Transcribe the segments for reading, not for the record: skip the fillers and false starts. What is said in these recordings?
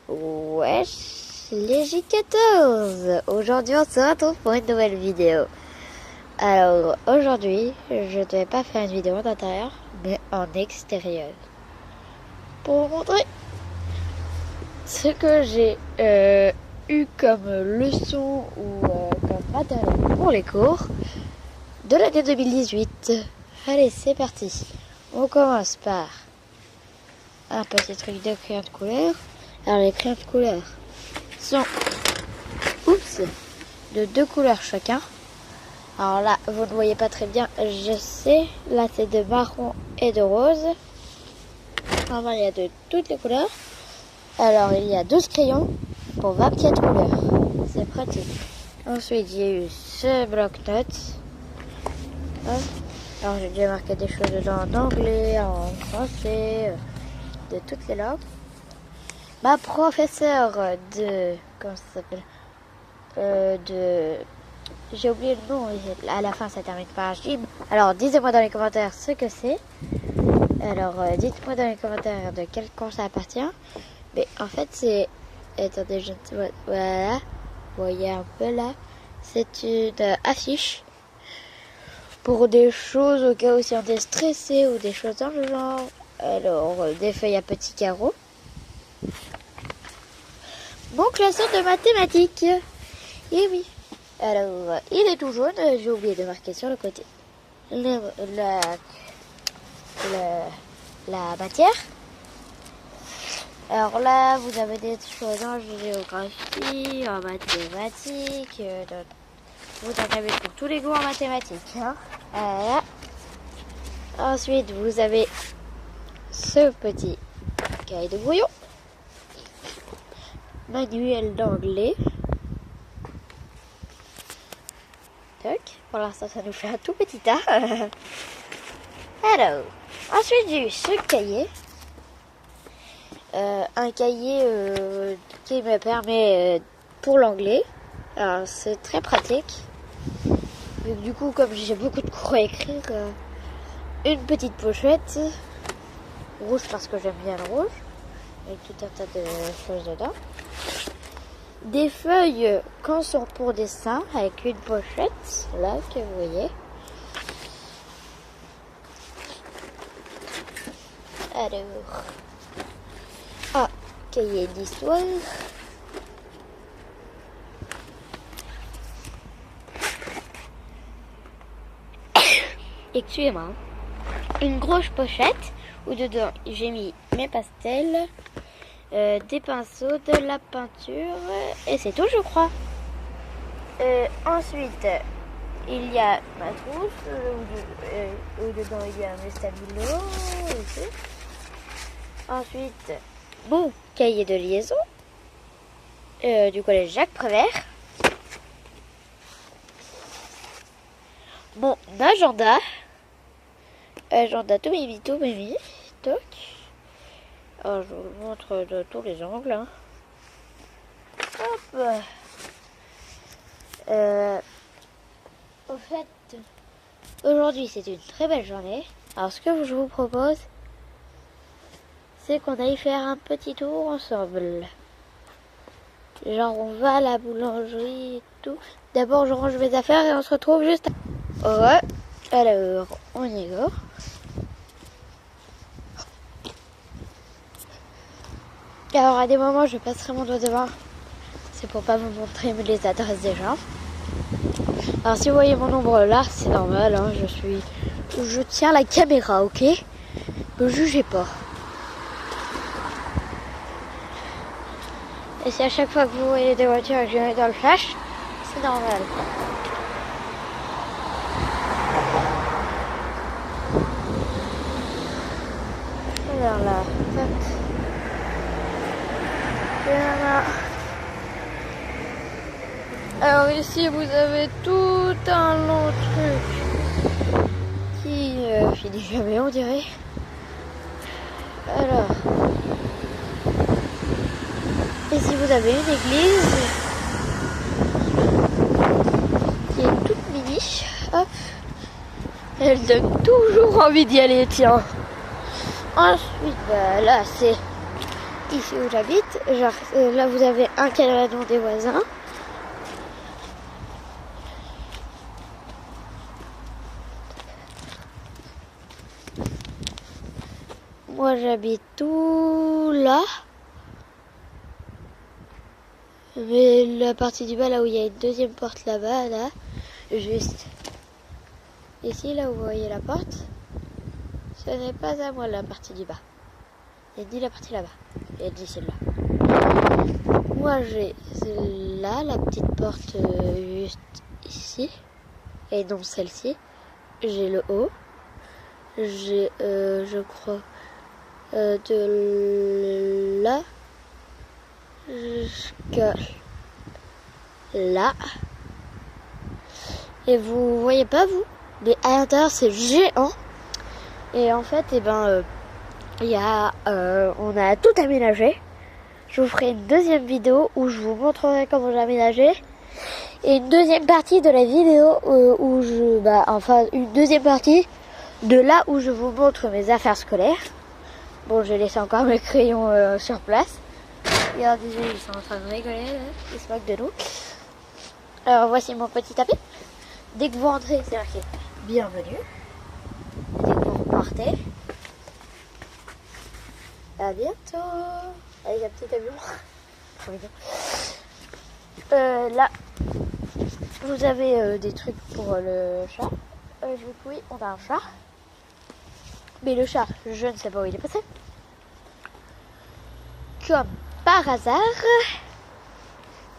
Wesh, les J14. Aujourd'hui on se retrouve pour une nouvelle vidéo. Alors aujourd'hui je ne vais pas faire une vidéo d'intérieur mais en extérieur pour vous montrer ce que j'ai eu comme leçon ou comme matériel pour les cours de l'année 2018. Allez, c'est parti. On commence par un petit truc de crayon de couleur. Alors les crayons de couleur sont de 2 couleurs chacun. Alors là, vous ne voyez pas très bien, je sais. Là, c'est de marron et de rose. Enfin, il y a de toutes les couleurs. Alors, il y a 12 crayons pour 24 couleurs. C'est pratique. Ensuite, j'ai eu ce bloc-notes. Alors, j'ai déjà marqué des choses dedans en anglais, en français, de toutes les langues. Ma professeure de... Comment ça s'appelle j'ai oublié le nom, à la fin ça termine par Jim. Alors dites-moi dans les commentaires ce que c'est. Alors dites-moi dans les commentaires de quel cours ça appartient. Mais en fait c'est... Attendez, je ne sais... Voilà. Vous voyez un peu là. C'est une affiche pour des choses au cas où si on est stressé ou des choses dans le genre. Alors des feuilles à petits carreaux. Mon classeur de mathématiques. Et oui. Alors, il est tout jaune. J'ai oublié de marquer sur le côté la matière. Alors là, vous avez des choses en géographie, en mathématiques. Vous en avez pour tous les goûts en mathématiques. Hein. Voilà. Ensuite, vous avez ce petit cahier de brouillon. Manuel d'anglais. Toc. Pour l'instant, ça nous fait un tout petit tas. Alors, ensuite, j'ai eu ce cahier. Un cahier qui me permet pour l'anglais. Alors, c'est très pratique. Et du coup, comme j'ai beaucoup de cours à écrire, une petite pochette. Rouge parce que j'aime bien le rouge. Avec tout un tas de choses dedans. Des feuilles quand sont pour dessin avec une pochette là que vous voyez. Alors, cahier d'histoire. Excusez-moi. Une grosse pochette où dedans j'ai mis mes pastels. Des pinceaux, de la peinture et c'est tout je crois. Ensuite il y a ma trousse où dedans il y a mes stabilos ici. Ensuite mon cahier de liaison du collège Jacques Prévert, mon agenda tout mimi toc. Alors, je vous le montre de tous les angles. Hein. Hop. Au fait, aujourd'hui c'est une très belle journée. Alors, ce que je vous propose, c'est qu'on aille faire un petit tour ensemble. Genre, on va à la boulangerie et tout. D'abord, je range mes affaires et on se retrouve juste après. Ouais. Alors, on y va. Alors à des moments je passerai mon doigt devant, c'est pour pas vous montrer les adresses des gens. Alors si vous voyez mon ombre là, c'est normal, hein, je tiens la caméra, ok? Ne jugez pas. Et si à chaque fois que vous voyez des voitures et que je mets dans le flash, c'est normal. Alors là, alors ici vous avez tout un long truc qui finit jamais on dirait. Alors ici vous avez une église qui est toute mini. Hop. Elle donne toujours envie d'y aller, tiens. Ensuite là c'est ici où j'habite, genre là vous avez un camion des voisins. Moi j'habite tout là. Mais la partie du bas, là où il y a une deuxième porte là-bas, là, juste ici, là où vous voyez la porte, ce n'est pas à moi la partie du bas. Il y a ni la partie là-bas, il y a ni celle-là. Moi j'ai là, la petite porte juste ici, et non celle-ci. J'ai le haut, j'ai, je crois, de là jusqu'à là. Et vous voyez pas vous, mais à l'intérieur c'est géant. Et en fait, on a tout aménagé. Je vous ferai une deuxième vidéo où je vous montrerai comment j'ai aménagé. Et une deuxième partie de la vidéo une deuxième partie de là où je vous montre mes affaires scolaires. Bon, j'ai laissé encore mes crayons sur place. Regardez, ils sont en train de rigoler, là. Ils se moquent de nous. Alors, voici mon petit tapis. Dès que vous rentrez, c'est marqué bienvenue. Et dès que vous repartez, à bientôt. Avec un petit avion. Trop mignon. Là, vous avez des trucs pour le chat. Oui, on a un chat. Mais le chat, je ne sais pas où il est passé. Comme par hasard.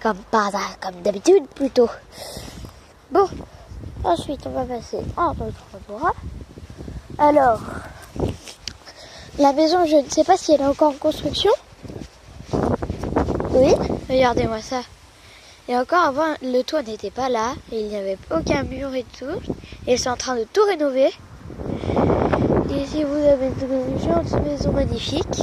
Comme d'habitude plutôt. Bon, ensuite on va passer en autre endroit. Alors, la maison, je ne sais pas si elle est encore en construction. Oui, regardez-moi ça. Et encore avant, le toit n'était pas là. Et il n'y avait aucun mur et tout. Et c'est en train de tout rénover. Et ici, vous avez une gentille maison magnifique.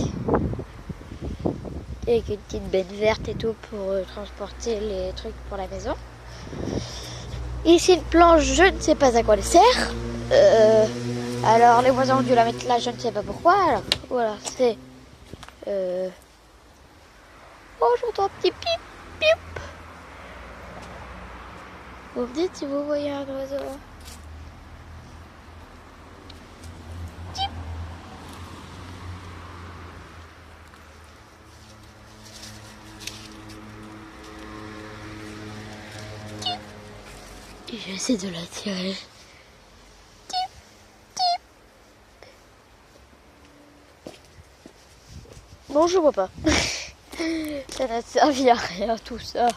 Avec une petite benne verte et tout pour transporter les trucs pour la maison. Ici, une planche, je ne sais pas à quoi elle sert. Alors, les voisins ont dû la mettre là, je ne sais pas pourquoi. Alors, voilà, c'est... Oh, j'entends un petit pip, pip. Vous me dites si vous voyez un oiseau. Pip. Pip. J'essaie de l'attirer. Non, je vois pas. Ça n'a servi à rien tout ça.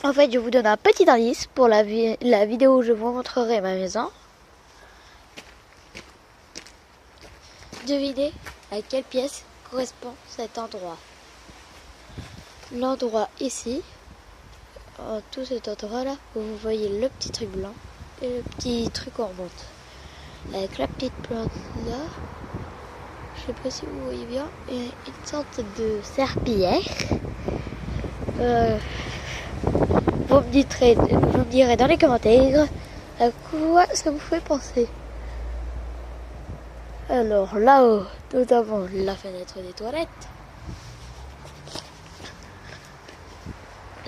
En fait, je vous donne un petit indice pour la vidéo où je vous montrerai ma maison. Devinez à quelle pièce correspond cet endroit. L'endroit ici, en tout cet endroit là, où vous voyez le petit truc blanc et le petit truc en remonte. Avec la petite plante là. Je sais pas si vous voyez bien, il y a une sorte de serpillière. Vous me direz dans les commentaires à quoi ça vous fait penser. Alors là-haut, nous avons la fenêtre des toilettes,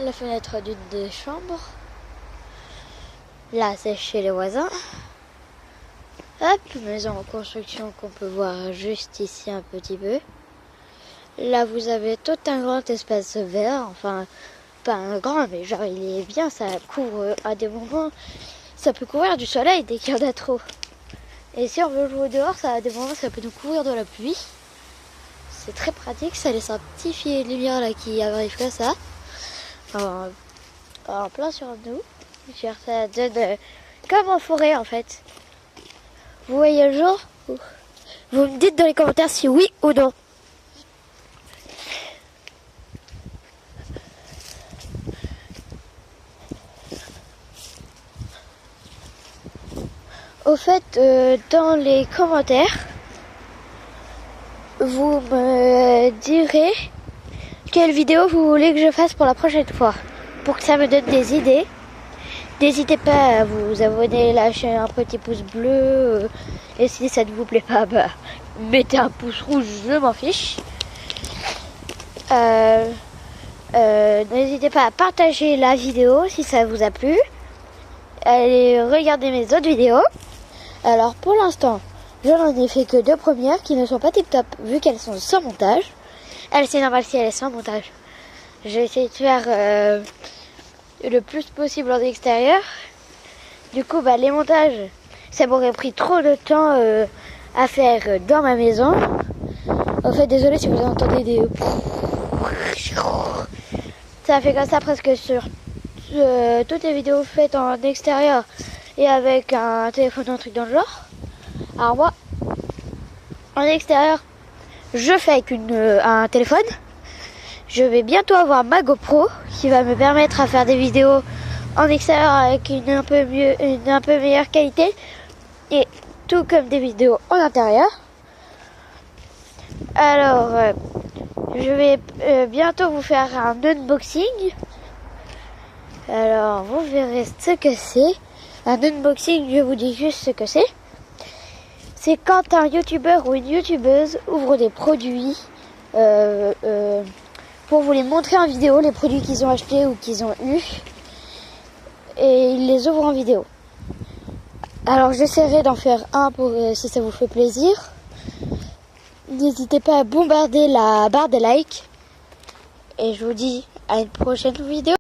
la fenêtre d'une des chambres. Là, c'est chez les voisins. Hop, maison en construction qu'on peut voir juste ici un petit peu. Là, vous avez tout un grand espace vert, enfin, pas un grand, mais genre il est bien, ça couvre à des moments, ça peut couvrir du soleil dès qu'il y en a trop. Et si on veut jouer dehors, ça, à des moments, ça peut nous couvrir de la pluie. C'est très pratique, ça laisse un petit filet de lumière là qui arrive comme ça, en plein sur nous. Ça donne comme en forêt en fait. Vous voyez le jour? Vous me dites dans les commentaires si oui ou non. Au fait, dans les commentaires, vous me direz quelle vidéo vous voulez que je fasse pour la prochaine fois. Pour que ça me donne des idées. N'hésitez pas à vous abonner, lâcher un petit pouce bleu. Et si ça ne vous plaît pas, mettez un pouce rouge, je m'en fiche. N'hésitez pas à partager la vidéo si ça vous a plu. Allez regarder mes autres vidéos. Alors pour l'instant, je n'en ai fait que 2 premières qui ne sont pas tip top vu qu'elles sont sans montage. C'est normal si elle est sans montage. J'ai essayé de faire le plus possible en extérieur. Du coup, les montages, ça m'aurait pris trop de temps à faire dans ma maison. En fait, désolé si vous entendez des... Ça fait comme ça presque sur toutes les vidéos faites en extérieur et avec un téléphone ou un truc dans le genre. Alors moi, en extérieur, je fais avec un téléphone. Je vais bientôt avoir ma GoPro qui va me permettre à faire des vidéos en extérieur avec une un peu meilleure qualité et tout comme des vidéos en intérieur. Alors, je vais bientôt vous faire un unboxing. Alors, vous verrez ce que c'est. Un unboxing, je vous dis juste ce que c'est. C'est quand un youtubeur ou une youtubeuse ouvre des produits pour vous les montrer en vidéo, les produits qu'ils ont achetés ou qu'ils ont eu. Et ils les ouvrent en vidéo. Alors, j'essaierai d'en faire un pour si ça vous fait plaisir. N'hésitez pas à bombarder la barre des likes. Et je vous dis à une prochaine vidéo.